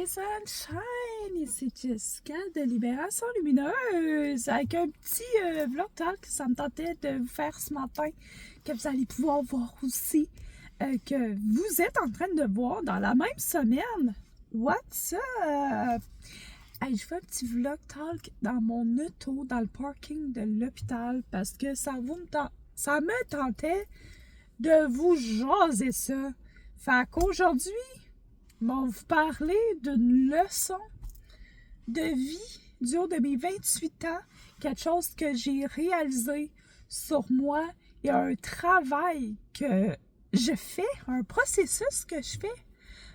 les sunshine! Ici Jessica de Libération Lumineuse avec un petit vlog talk que ça me tentait de vous faire ce matin, que vous allez pouvoir voir aussi, que vous êtes en train de voir dans la même semaine. What's up? Hey, je fais un petit vlog talk dans mon auto, dans le parking de l'hôpital, parce que ça me tentait de vous jaser ça. Fait qu'aujourd'hui, je vais vous parler d'une leçon de vie du haut de mes 28 ans, quelque chose que j'ai réalisé sur moi et un travail que je fais, un processus que je fais.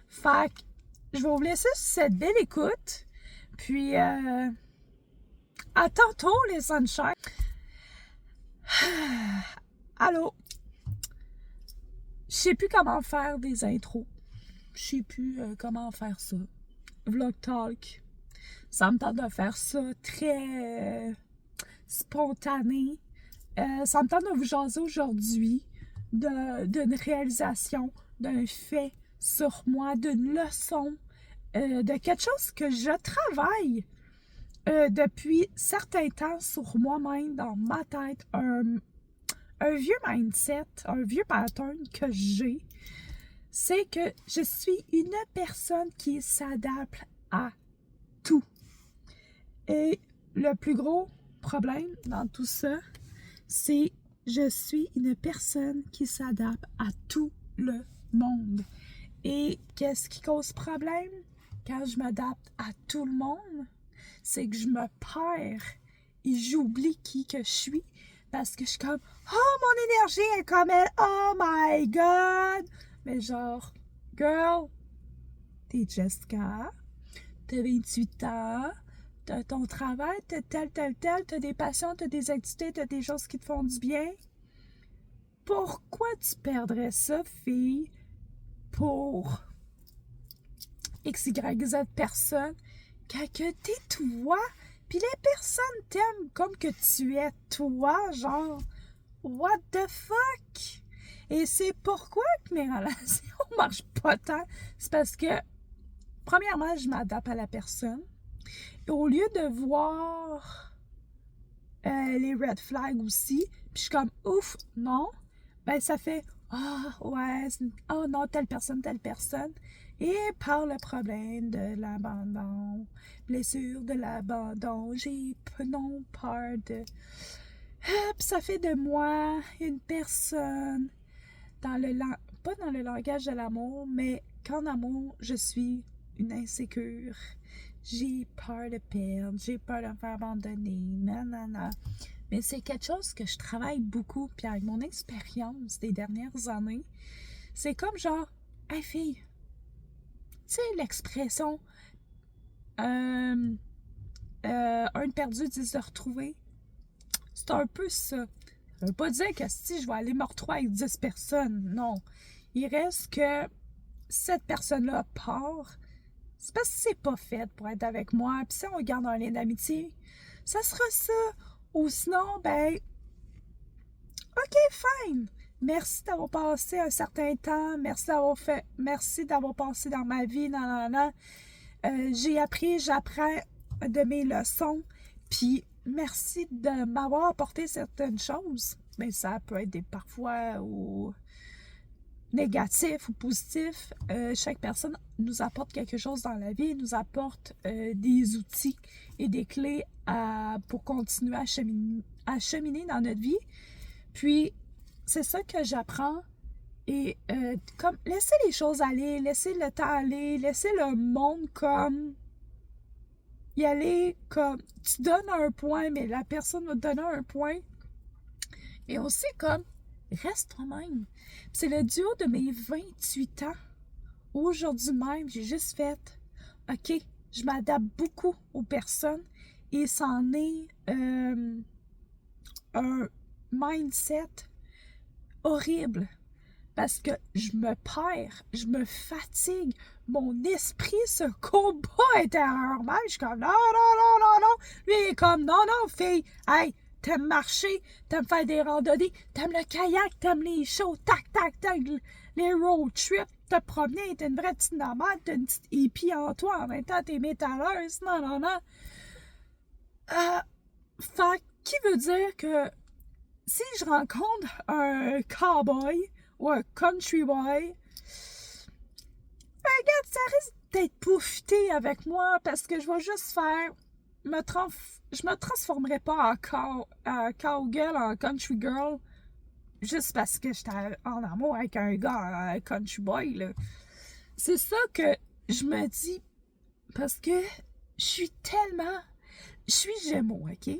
Fait que je vais vous laisser sur cette belle écoute. Puis, à tantôt, les sunshine. Allô? Je sais plus comment faire des intros. Je sais plus comment faire ça. Vlog talk. Ça me tente de faire ça très spontané. Ça me tente de vous jaser aujourd'hui d'une réalisation, d'un fait sur moi, d'une leçon, de quelque chose que je travaille depuis certains temps sur moi-même, dans ma tête, un vieux mindset, un vieux pattern que j'ai, c'est que je suis une personne qui s'adapte à tout. Et le plus gros problème dans tout ça, c'est que je suis une personne qui s'adapte à tout le monde. Et qu'est-ce qui cause problème quand je m'adapte à tout le monde? C'est que je me perds et j'oublie qui que je suis parce que je suis comme « Oh, mon énergie est comme elle! Oh my God! » Mais genre, girl, t'es Jessica, t'as 28 ans, t'as ton travail, t'as tel, t'as des passions, t'as des activités, t'as des choses qui te font du bien. Pourquoi tu perdrais ça, fille, pour X, Y, Z personnes, quand que t'es toi, puis les personnes t'aiment comme que tu es toi, genre, what the fuck? Et c'est pourquoi que mes relations marchent pas tant. C'est parce que, premièrement, je m'adapte à la personne. Et au lieu de voir les red flags aussi, puis je suis comme, ouf, non, ben ça fait, ouais, oh non, telle personne. Et par le problème de l'abandon, blessure de l'abandon, j'ai non peur de... Puis ça fait de moi une personne pas dans le langage de l'amour, mais qu'en amour, je suis une insécure. J'ai peur de perdre, j'ai peur de me faire abandonner, nanana. Mais c'est quelque chose que je travaille beaucoup, puis avec mon expérience des dernières années, c'est comme genre, hey fille, tu sais l'expression un de perdu, 10 de retrouvé, c'est un peu ça. Ça veut pas dire que si je vais aller me retrouver avec 10 personnes, non. Il reste que cette personne-là part, c'est parce que c'est pas fait pour être avec moi, puis si on garde un lien d'amitié, ça sera ça. Ou sinon, ben, ok, fine. Merci d'avoir passé un certain temps. Merci d'avoir passé dans ma vie. J'ai appris, j'apprends de mes leçons. Puis, merci de m'avoir apporté certaines choses. Mais ça peut être parfois ou négatif ou positif. Chaque personne nous apporte quelque chose dans la vie, nous apporte des outils et des clés pour continuer à cheminer dans notre vie. Puis, c'est ça que j'apprends. Et comme laisser les choses aller, laisser le temps aller, laisser le monde comme y aller comme tu donnes un point, mais la personne va te donner un point. Et aussi comme reste toi-même. C'est le duo de mes 28 ans. Aujourd'hui même, j'ai juste fait OK, je m'adapte beaucoup aux personnes et c'en est un mindset horrible parce que je me perds, je me fatigue, mon esprit se combat intérieurement. Je suis comme non. Lui, il est comme non, fille, hey, t'aimes marcher, t'aimes faire des randonnées, t'aimes le kayak, t'aimes les shows, tac, les road trips. te promener, t'es une vraie petite nomade, t'as une petite hippie en toi, en même temps, t'es métalleuse, non, non, non. Fait qui veut dire que si je rencontre un cowboy ou un country boy, regarde, ça risque d'être profité avec moi parce que je vais juste faire. Je me transformerai pas en cowgirl, en country girl, juste parce que j'étais en amour avec un gars, un country boy, là. C'est ça que je me dis, parce que je suis tellement. Je suis Gémeaux, OK?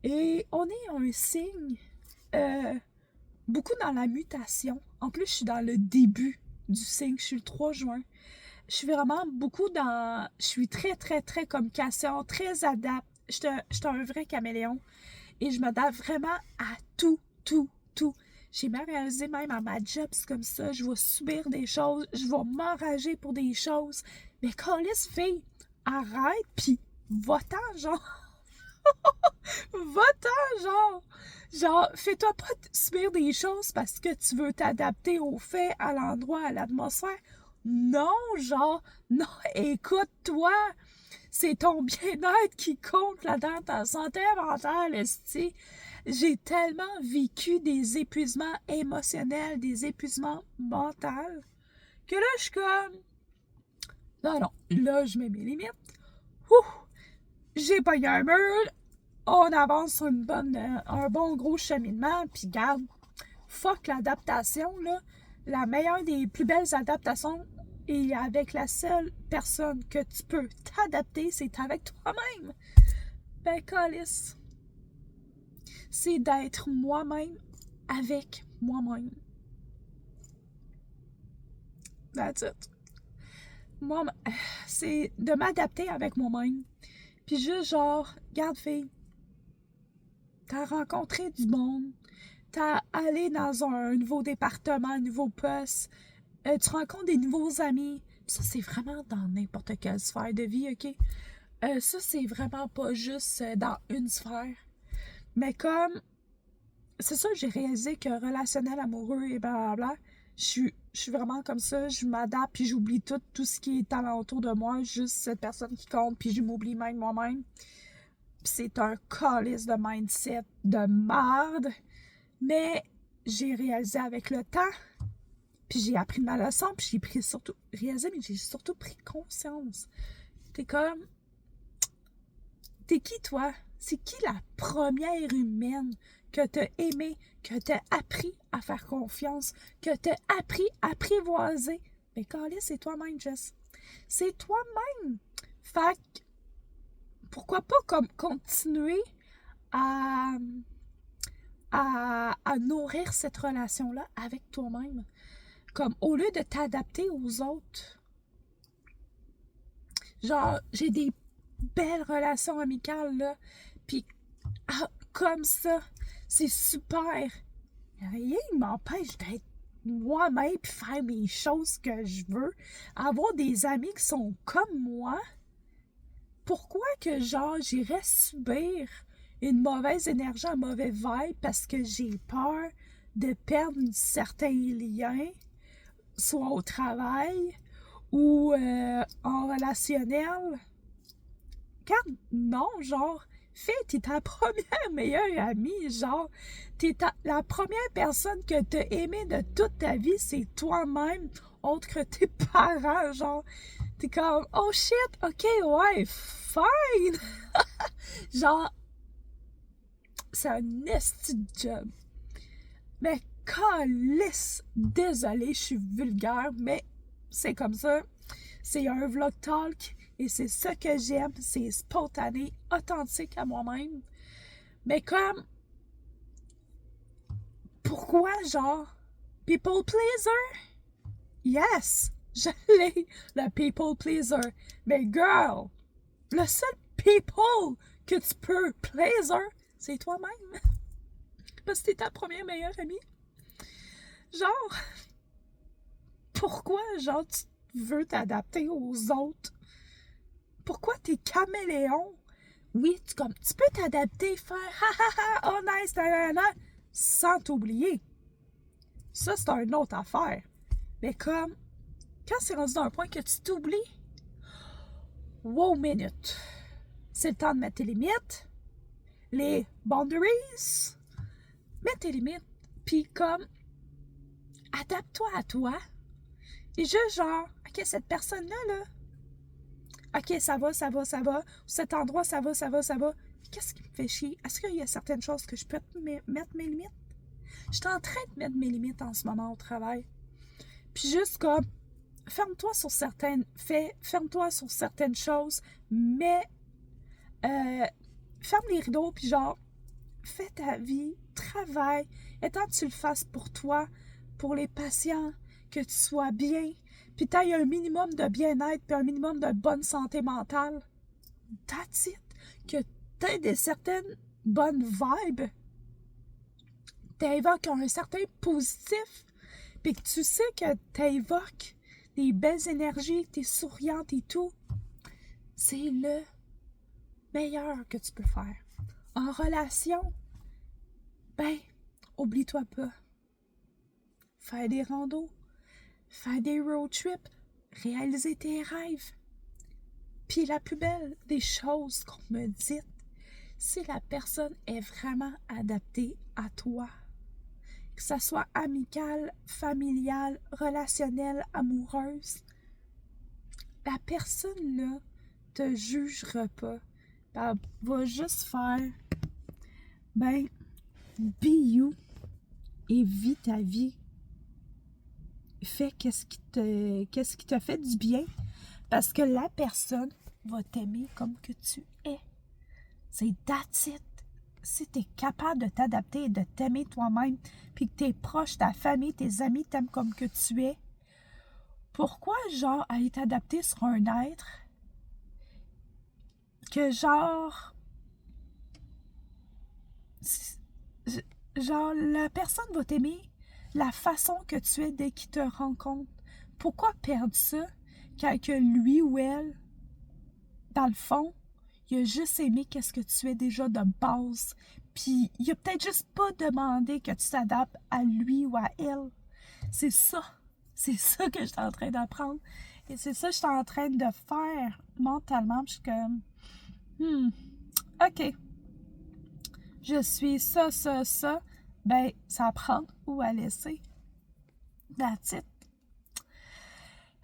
Et on est un signe beaucoup dans la mutation. En plus, je suis dans le début du signe. Je suis le 3 juin. Je suis vraiment beaucoup dans... Je suis très, très, très communication, très adapte. Je suis un vrai caméléon. Et je m'adapte vraiment à tout, tout, tout. J'ai même réalisé même à ma job, c'est comme ça. Je vais subir des choses. Je vais m'enrager pour des choses. Mais Calisse, fille, arrête, puis va-t'en, genre. Va-t'en, genre. Genre, fais-toi pas subir des choses parce que tu veux t'adapter aux faits, à l'endroit, à l'atmosphère. Non, genre, non, écoute-toi. C'est ton bien-être qui compte là-dedans, ta santé mentale, esti. J'ai tellement vécu des épuisements émotionnels, des épuisements mentaux, que là, je suis comme... Non, non, là, je mets mes limites. Ouh, j'ai pogné un mur, on avance sur un bon gros cheminement, puis garde, fuck l'adaptation, là. La meilleure des plus belles adaptations, et avec la seule personne que tu peux t'adapter, c'est avec toi-même. Ben, câlisse. C'est d'être moi-même avec moi-même. That's it. Moi, c'est de m'adapter avec moi-même. Puis juste genre, regarde fille, t'as rencontré du monde, t'as allé dans un nouveau département, un nouveau poste, tu rencontres des nouveaux amis. Ça, c'est vraiment dans n'importe quelle sphère de vie, OK? Ça, c'est vraiment pas juste dans une sphère. Mais comme, c'est ça que j'ai réalisé que relationnel, amoureux et blablabla, je suis vraiment comme ça, je m'adapte puis j'oublie tout ce qui est alentour de moi, juste cette personne qui compte, puis je m'oublie même moi-même. Puis c'est un calice de mindset de merde, mais j'ai réalisé avec le temps, puis j'ai appris ma leçon, puis j'ai pris surtout, réalisé, mais j'ai surtout pris conscience. T'es comme, t'es qui toi? C'est qui la première humaine que t'as aimée, que t'as appris à faire confiance, que t'as appris à apprivoiser? Mais calé, c'est toi-même, Jess. C'est toi-même. Fait que, pourquoi pas comme continuer à, à nourrir cette relation-là avec toi-même? Comme au lieu de t'adapter aux autres. Genre, j'ai des belles relations amicales, là. Puis, comme ça, c'est super. Rien ne m'empêche d'être moi-même puis faire mes choses que je veux. Avoir des amis qui sont comme moi. Pourquoi que, genre, j'irais subir une mauvaise énergie, un mauvais vibe parce que j'ai peur de perdre certains liens, soit au travail ou en relationnel? Car non, genre, fille, t'es ta première meilleure amie, genre, la première personne que t'as aimée de toute ta vie, c'est toi-même, autre que tes parents, genre, t'es comme, oh shit, ok, ouais, fine, genre, c'est un esti de job, mais calisse, désolée, je suis vulgaire, mais c'est comme ça, c'est un vlog talk, et c'est ça que j'aime, c'est spontané, authentique à moi-même. Mais comme, pourquoi genre, people pleaser? Yes, je l'ai, le people pleaser. Mais girl, le seul people que tu peux pleaser, c'est toi-même. Parce que t'es ta première meilleure amie. Genre, pourquoi genre tu veux t'adapter aux autres? Pourquoi t'es caméléon? Oui, tu peux t'adapter, faire ha ha ha, oh nice, sans t'oublier. Ça, c'est une autre affaire. Mais comme, quand c'est rendu dans un point que tu t'oublies, wow, minute. C'est le temps de mettre tes limites, les boundaries, mets tes limites, puis comme, adapte-toi à toi, et juste genre, ok, cette personne-là, là, ok, ça va, cet endroit, ça va. Qu'est-ce qui me fait chier? Est-ce qu'il y a certaines choses que je peux mettre mes limites? Je suis en train de mettre mes limites en ce moment au travail. Puis juste comme, ferme-toi sur certains faits, ferme-toi sur certaines choses, mais ferme les rideaux, puis genre, fais ta vie, travaille, et tant que tu le fasses pour toi, pour les patients, que tu sois bien, puis tu aies un minimum de bien-être, puis un minimum de bonne santé mentale, that's it. Que tu aies des certaines bonnes vibes, t'invoques un certain positif, puis que tu sais que t'invoques des belles énergies, que t'es souriante et tout, c'est le meilleur que tu peux faire. En relation, ben, oublie-toi pas. Faire des randos, faire des road trips, réaliser tes rêves. Puis la plus belle des choses qu'on me dit, si la personne est vraiment adaptée à toi, que ça soit amicale, familiale, relationnelle, amoureuse, la personne là te jugera pas. Elle va juste faire, ben, be you et vis ta vie. Fais qu'est-ce qui te fait du bien, parce que la personne va t'aimer comme que tu es. C'est that's it. Si tu es capable de t'adapter et de t'aimer toi-même, puis que tes proches, ta famille, tes amis t'aiment comme que tu es, pourquoi, genre, aller t'adapter sur un être que, genre, la personne va t'aimer la façon que tu es dès qu'il te rencontre. Pourquoi perdre ça quand que lui ou elle, dans le fond, il a juste aimé qu'est-ce que tu es déjà de base. Puis il a peut-être juste pas demandé que tu t'adaptes à lui ou à elle. C'est ça. C'est ça que je suis en train d'apprendre. Et c'est ça que je suis en train de faire mentalement. Puis je suis comme, OK. Je suis ça. Ben, ça à prendre ou à laisser. That's it.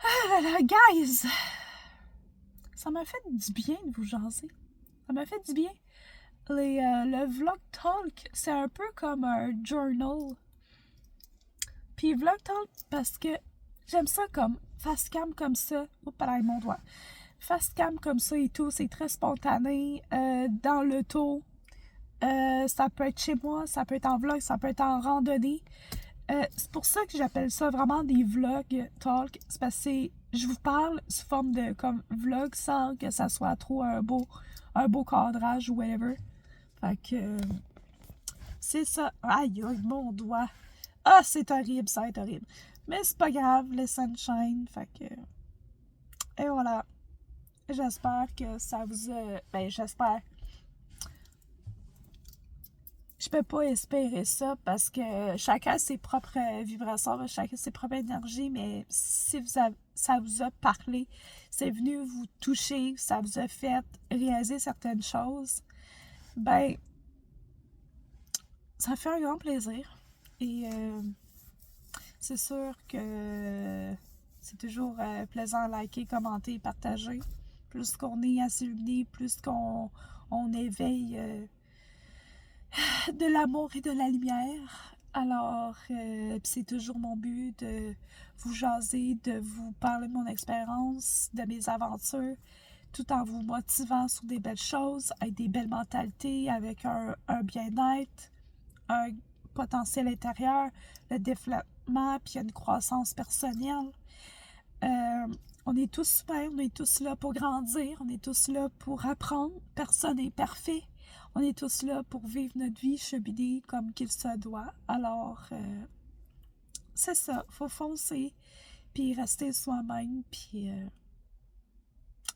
Ah là là, guys! Ça m'a fait du bien de vous jaser. Ça m'a fait du bien. Le vlog talk, c'est un peu comme un journal. Puis vlog talk, parce que j'aime ça comme face cam comme ça. Oups, là, mon doigt. Face cam comme ça et tout, c'est très spontané. Dans l'auto, ça peut être chez moi, ça peut être en vlog, ça peut être en randonnée. C'est pour ça que j'appelle ça vraiment des vlog talk. C'est parce que je vous parle sous forme de comme vlog sans que ça soit trop un beau cadrage ou whatever. Fait que c'est ça. Aïe, mon doigt. Ah, c'est horrible, ça va être horrible. Mais c'est pas grave, le sunshine. Fait que. Et voilà. J'espère que ça vous a. Ben, j'espère. Je peux pas espérer ça parce que chacun a ses propres vibrations, chacun a ses propres énergies, mais si ça vous a parlé, c'est venu vous toucher, ça vous a fait réaliser certaines choses, ben, ça fait un grand plaisir. Et c'est sûr que c'est toujours plaisant à liker, commenter, partager. Plus qu'on est assez unis, plus qu'on éveille de l'amour et de la lumière. Alors, c'est toujours mon but de vous jaser, de vous parler de mon expérience, de mes aventures, tout en vous motivant sur des belles choses, avec des belles mentalités, avec un bien-être, un potentiel intérieur, le développement, puis une croissance personnelle. On est tous humains, on est tous là pour grandir, on est tous là pour apprendre. Personne n'est parfait. On est tous là pour vivre notre vie cheminée comme qu'il se doit. Alors, c'est ça. Faut foncer, puis rester soi-même, puis...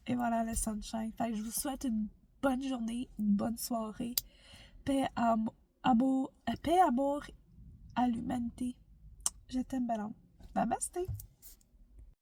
et voilà, le sunshine. Fait que je vous souhaite une bonne journée, une bonne soirée. Paix, amour à l'humanité. Je t'aime, ballon. Namasté.